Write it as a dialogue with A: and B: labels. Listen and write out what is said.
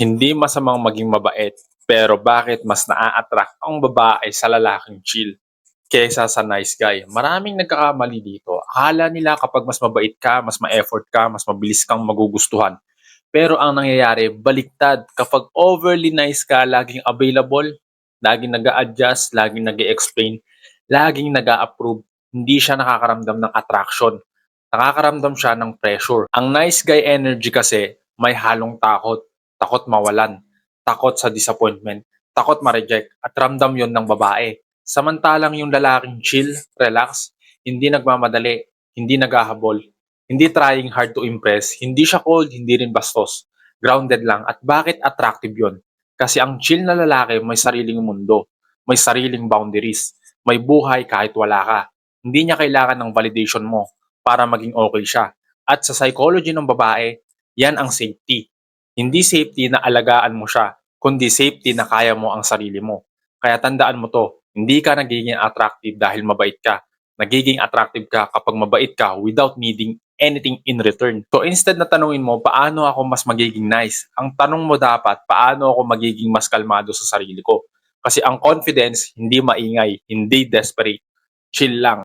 A: Hindi masamang maging mabait, pero bakit mas naa-attract ang babae sa lalaking chill kesa sa nice guy? Maraming nagkakamali dito. Akala nila kapag mas mabait ka, mas ma-effort ka, mas mabilis kang magugustuhan. Pero ang nangyayari, baliktad. Kapag overly nice ka, laging available, laging nag adjust laging nag explain laging nag approve, hindi siya nakakaramdam ng attraction. Nakakaramdam siya ng pressure. Ang nice guy energy kasi may halong takot. Takot mawalan, takot sa disappointment, takot ma-reject, at ramdam yon ng babae. Samantalang yung lalaking chill, relax, hindi nagmamadali, hindi naghahabol, hindi trying hard to impress, hindi siya cold, hindi rin bastos. Grounded lang. At bakit attractive yon? Kasi ang chill na lalaki may sariling mundo, may sariling boundaries, may buhay kahit wala ka. Hindi niya kailangan ng validation mo para maging okay siya. At sa psychology ng babae, yan ang safety. Hindi safety na alagaan mo siya, kundi safety na kaya mo ang sarili mo. Kaya tandaan mo to, hindi ka nagiging attractive dahil mabait ka. Nagiging attractive ka kapag mabait ka without needing anything in return. So instead na tanungin mo, paano ako mas magiging nice? Ang tanong mo dapat, paano ako magiging mas kalmado sa sarili ko? Kasi ang confidence, hindi maingay, hindi desperate. Chill lang.